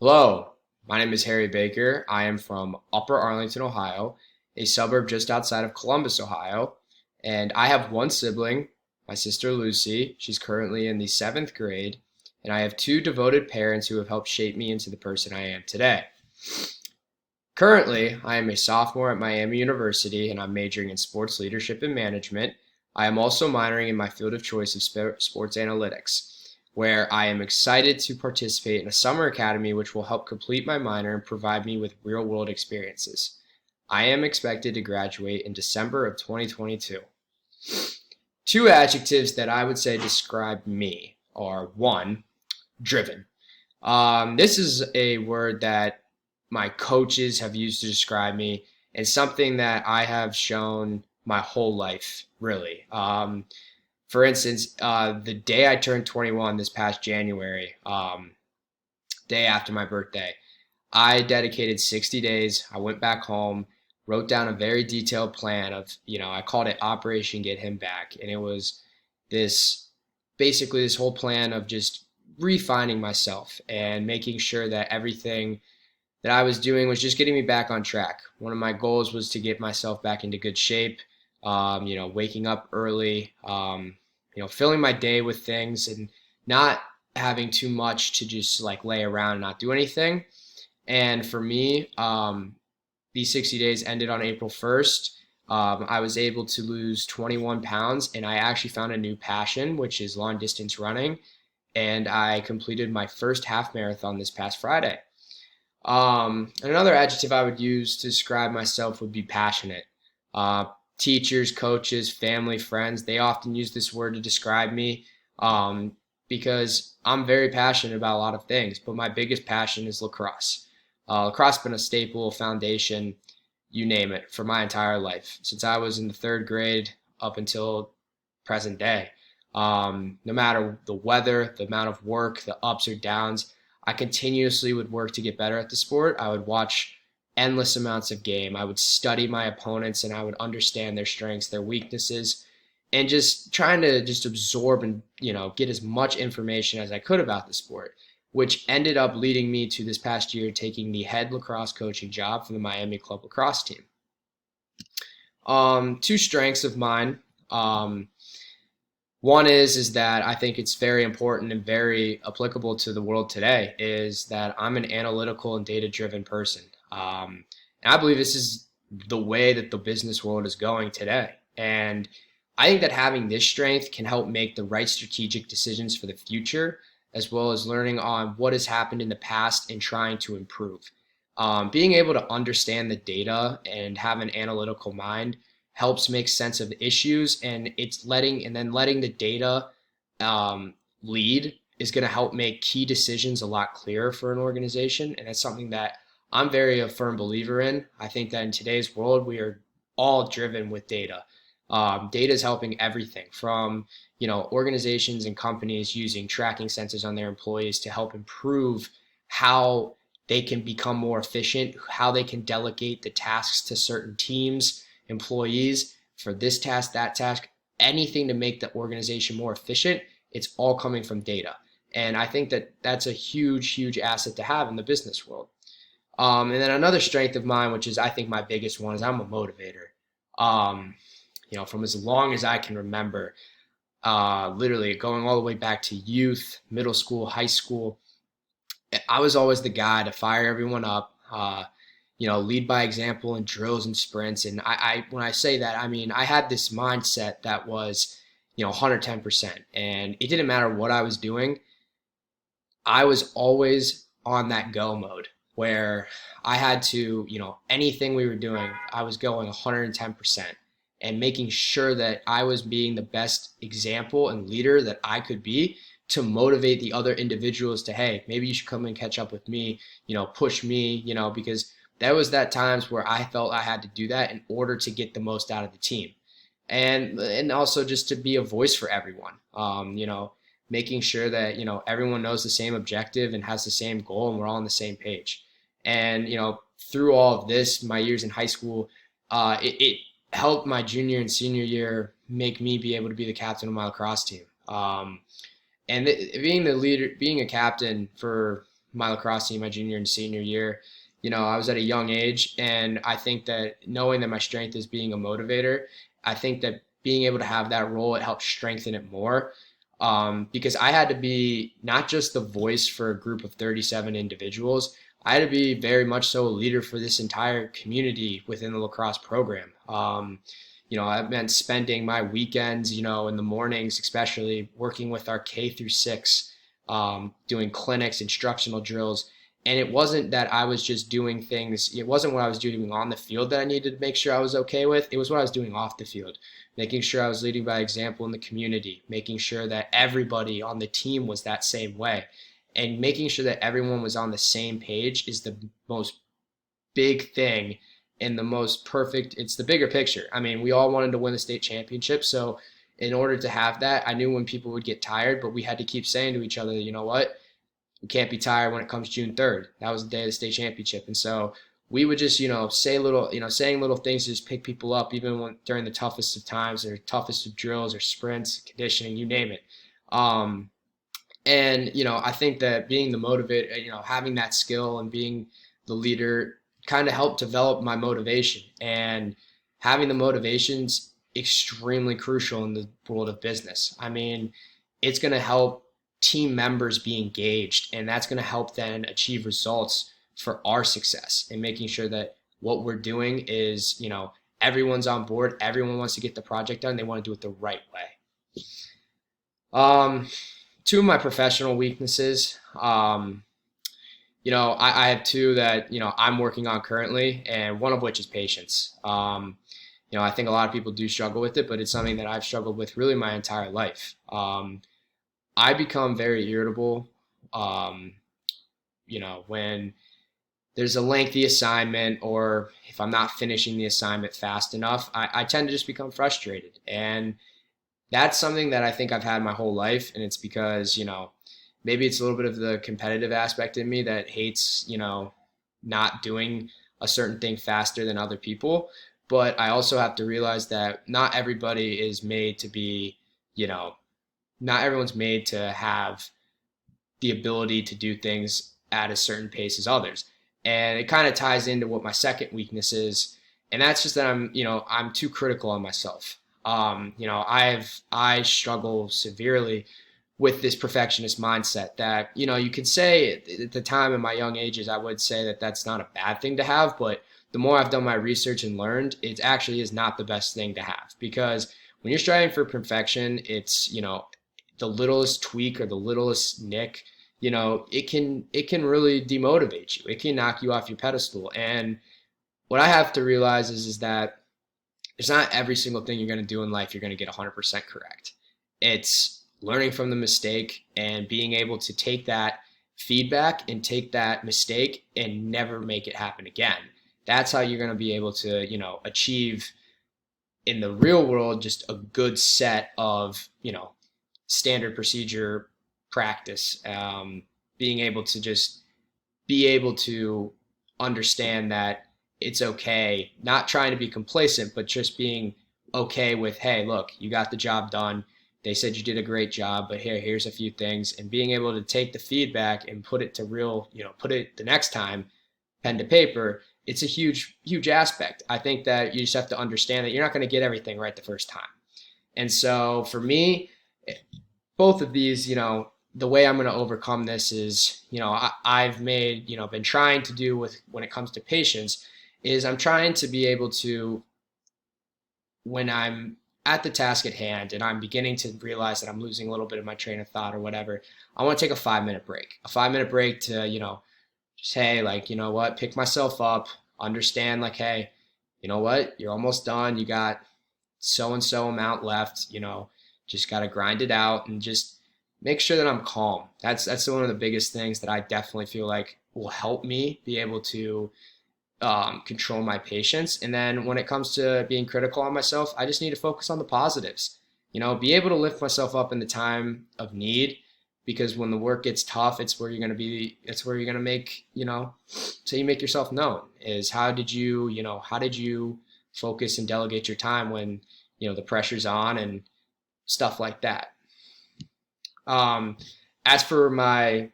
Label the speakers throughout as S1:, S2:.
S1: Hello, my name is Harry Baker. I am from Upper Arlington, Ohio, a suburb just outside of Columbus, Ohio. And I have one sibling, my sister Lucy. She's currently in the seventh grade. And I have two devoted parents who have helped shape me into the person I am today. Currently, I am a sophomore at Miami University and I'm majoring in sports leadership and management. I am also minoring in my field of choice of sports analytics, where I am excited to participate in a summer academy which will help complete my minor and provide me with real world experiences. I am expected to graduate in December of 2022. Two adjectives that I would say describe me are one, driven. This is a word that my coaches have used to describe me and something that I have shown my whole life, really. For instance, the day I turned 21 this past January, day after my birthday, I dedicated 60 days. I went back home, wrote down a very detailed plan of, I called it Operation Get Him Back. And it was this basically this whole plan of just refining myself and making sure that everything that I was doing was just getting me back on track. One of my goals was to get myself back into good shape, waking up early, filling my day with things and not having too much to just like lay around and not do anything. And for me, these 60 days ended on April 1st. I was able to lose 21 pounds and I actually found a new passion, which is long distance running. And I completed my first half marathon this past Friday. Another adjective I would use to describe myself would be passionate. Teachers, coaches, family, friends, they often use this word to describe me because I'm very passionate about a lot of things, but my biggest passion is lacrosse. Lacrosse has been a staple, foundation, you name it, for my entire life, since I was in the third grade up until present day. No matter the weather, the amount of work, the ups or downs, I continuously would work to get better at the sport. I would watch endless amounts of game. I would study my opponents and I would understand their strengths, their weaknesses, and just trying to just absorb and, get as much information as I could about the sport, which ended up leading me to this past year taking the head lacrosse coaching job for the Miami Club lacrosse team. Two strengths of mine. One is that I think it's very important and very applicable to the world today is that I'm an analytical and data-driven person. And I believe this is the way that the business world is going today. And I think that having this strength can help make the right strategic decisions for the future, as well as learning on what has happened in the past and trying to improve. Being able to understand the data and have an analytical mind helps make sense of issues, and letting the data lead is going to help make key decisions a lot clearer for an organization. And that's something that I'm very a firm believer in. I think that in today's world, we are all driven with data. Data is helping everything from, organizations and companies using tracking sensors on their employees to help improve how they can become more efficient, how they can delegate the tasks to certain teams, employees for this task, that task, anything to make the organization more efficient. It's all coming from data. And I think that that's a huge, huge asset to have in the business world. And then another strength of mine, which is I think my biggest one, is I'm a motivator. From as long as I can remember, literally going all the way back to youth, middle school, high school, I was always the guy to fire everyone up, lead by example in drills and sprints. And when I say that, I mean, I had this mindset that was, 110%. And it didn't matter what I was doing. I was always on that go mode where I had to, anything we were doing, I was going 110% and making sure that I was being the best example and leader that I could be to motivate the other individuals to, hey, maybe you should come and catch up with me, push me, because there was that times where I felt I had to do that in order to get the most out of the team. And also just to be a voice for everyone, making sure that, everyone knows the same objective and has the same goal and we're all on the same page. And, through all of this, my years in high school, it helped my junior and senior year make me be able to be the captain of my lacrosse team. And being the leader, being a captain for my lacrosse team my junior and senior year, I was at a young age, and I think that knowing that my strength is being a motivator, I think that being able to have that role, it helps strengthen it more. Because I had to be not just the voice for a group of 37 individuals, I had to be very much so a leader for this entire community within the lacrosse program. I meant spending my weekends, in the mornings, especially working with our K through 6, doing clinics, instructional drills. And it wasn't that I was just doing things, it wasn't what I was doing on the field that I needed to make sure I was okay with. It was what I was doing off the field, making sure I was leading by example in the community, making sure that everybody on the team was that same way. And making sure that everyone was on the same page is the most big thing and the most perfect. It's the bigger picture. I mean, we all wanted to win the state championship. So in order to have that, I knew when people would get tired, but we had to keep saying to each other, you know what? We can't be tired when it comes June 3rd. That was the day of the state championship. And so we would just, saying little things to just pick people up, even during the toughest of times or toughest of drills or sprints, conditioning, you name it. I think that being the motivator, having that skill and being the leader kind of helped develop my motivation. And having the motivation's extremely crucial in the world of business. I mean, it's going to help team members be engaged, and that's going to help then achieve results for our success and making sure that what we're doing is, everyone's on board, everyone wants to get the project done, they want to do it the right way. Two of my professional weaknesses, I have two that, I'm working on currently, and one of which is patience. I think a lot of people do struggle with it, but it's something that I've struggled with really my entire life. I become very irritable, when there's a lengthy assignment or if I'm not finishing the assignment fast enough, I tend to just become frustrated. And that's something that I think I've had my whole life. And it's because, maybe it's a little bit of the competitive aspect in me that hates, not doing a certain thing faster than other people. But I also have to realize that not everybody is made to be, not everyone's made to have the ability to do things at a certain pace as others. And it kind of ties into what my second weakness is. And that's just that I'm too critical on myself. I struggle severely with this perfectionist mindset that, you could say at the time in my young ages, I would say that that's not a bad thing to have. But the more I've done my research and learned, it actually is not the best thing to have, because when you're striving for perfection, it's, the littlest tweak or the littlest nick, it can really demotivate you. It can knock you off your pedestal. And what I have to realize is that it's not every single thing you're going to do in life you're going to get 100% correct. It's learning from the mistake and being able to take that feedback and take that mistake and never make it happen again. That's how you're going to be able to, achieve in the real world just a good set of, standard procedure practice. Being able to just be able to understand that it's okay, not trying to be complacent, but just being okay with, hey, look, you got the job done. They said you did a great job, but here's a few things. And being able to take the feedback and put it to real, put it the next time, pen to paper, it's a huge, huge aspect. I think that you just have to understand that you're not going to get everything right the first time. And so for me, both of these, the way I'm going to overcome this is, I've made, been trying to do with when it comes to patience is I'm trying to be able to, when I'm at the task at hand and I'm beginning to realize that I'm losing a little bit of my train of thought or whatever, I want to take a 5-minute break, to, just, hey, like, you know what, pick myself up, understand like, hey, you know what, you're almost done. You got so-and-so amount left, just got to grind it out and just make sure that I'm calm. That's one of the biggest things that I definitely feel like will help me be able to control my patience. And then when it comes to being critical on myself, I just need to focus on the positives, be able to lift myself up in the time of need, because when the work gets tough, it's where you're going to make, so you make yourself known is how did you focus and delegate your time when, the pressure's on and stuff like that. As for my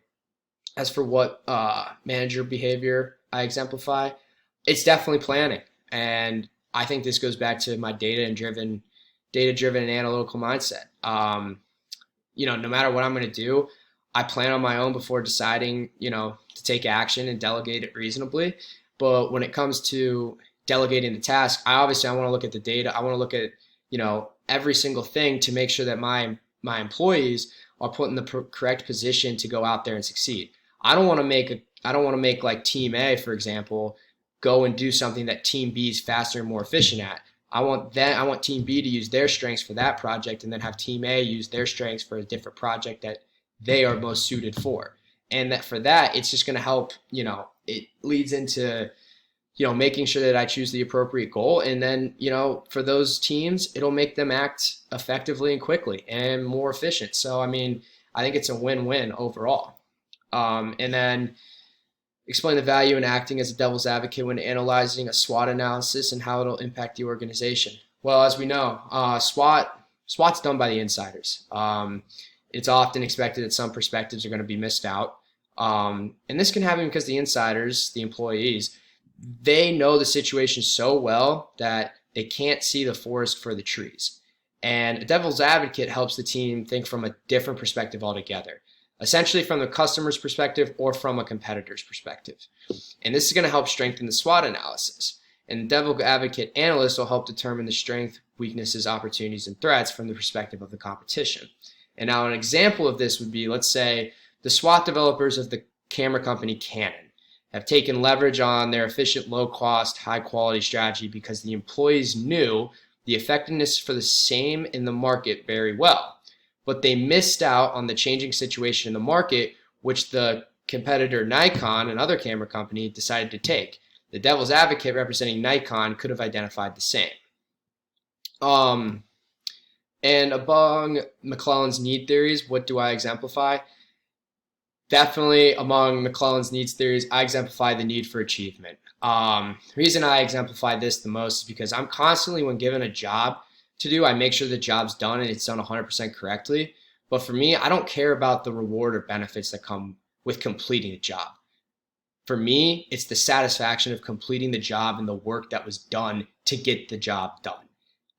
S1: As for what manager behavior I exemplify, it's definitely planning. And I think this goes back to my data driven and analytical mindset. No matter what I'm going to do, I plan on my own before deciding, to take action and delegate it reasonably. But when it comes to delegating the task, I want to look at the data. I want to look at, every single thing to make sure that my employees are put in the correct position to go out there and succeed. I don't want to make like team A, for example, go and do something that team B is faster and more efficient at. I want team B to use their strengths for that project and then have team A use their strengths for a different project that they are most suited for. And that for that, it's just going to help, it leads into, making sure that I choose the appropriate goal. And then, for those teams, it'll make them act effectively and quickly and more efficient. So, I mean, I think it's a win-win overall. And then explain the value in acting as a devil's advocate when analyzing a SWOT analysis and how it'll impact the organization. Well, as we know, SWOT's done by the insiders. It's often expected that some perspectives are going to be missed out. And this can happen because the insiders, the employees, they know the situation so well that they can't see the forest for the trees. And a devil's advocate helps the team think from a different perspective altogether, essentially from the customer's perspective or from a competitor's perspective. And this is going to help strengthen the SWOT analysis. And the devil advocate analyst will help determine the strengths, weaknesses, opportunities, and threats from the perspective of the competition. And now an example of this would be, let's say, the SWOT developers of the camera company Canon have taken leverage on their efficient, low-cost, high-quality strategy because the employees knew the effectiveness for the same in the market very well. But they missed out on the changing situation in the market, which the competitor Nikon, another camera company, decided to take. The devil's advocate representing Nikon could have identified the same. And among McClellan's need theories, what do I exemplify? Definitely among McClellan's needs theories, I exemplify the need for achievement. The reason I exemplify this the most is because I'm constantly, when given a job to do, I make sure the job's done and it's done 100% correctly. But for me, I don't care about the reward or benefits that come with completing a job. For me, it's the satisfaction of completing the job and the work that was done to get the job done.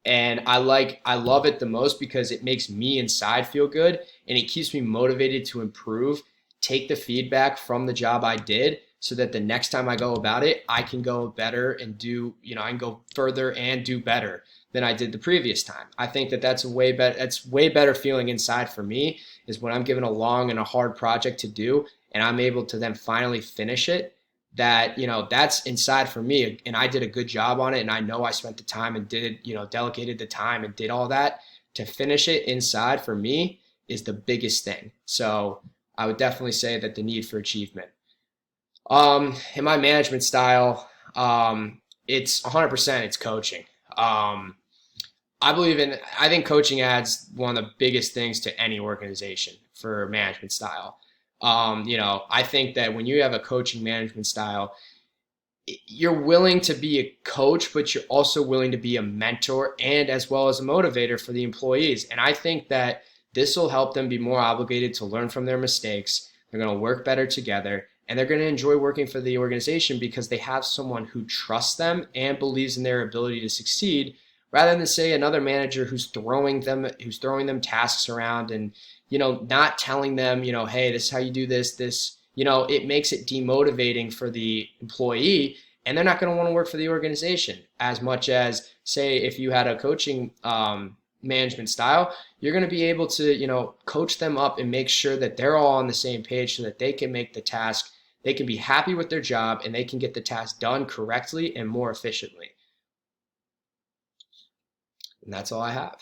S1: And I love it the most because it makes me inside feel good and it keeps me motivated to improve, take the feedback from the job I did so that the next time I go about it, I can go better and I can go further and do better than I did the previous time. I think that that's way better feeling inside for me is when I'm given a long and a hard project to do and I'm able to then finally finish it. That's inside for me, and I did a good job on it, and I know I spent the time and delegated the time and did all that to finish it. Inside for me is the biggest thing. So I would definitely say that the need for achievement. In my management style, it's 100% it's coaching. I think coaching adds one of the biggest things to any organization for management style. I think that when you have a coaching management style, you're willing to be a coach, but you're also willing to be a mentor and as well as a motivator for the employees. And I think that this will help them be more obligated to learn from their mistakes. They're going to work better together and they're going to enjoy working for the organization because they have someone who trusts them and believes in their ability to succeed, rather than say another manager who's throwing them tasks around and not telling them, hey, this is how you do this. It makes it demotivating for the employee, and they're not going to want to work for the organization as much as, say, if you had a coaching management style, you're going to be able to, coach them up and make sure that they're all on the same page so that they can make the task, they can be happy with their job, and they can get the task done correctly and more efficiently. And that's all I have.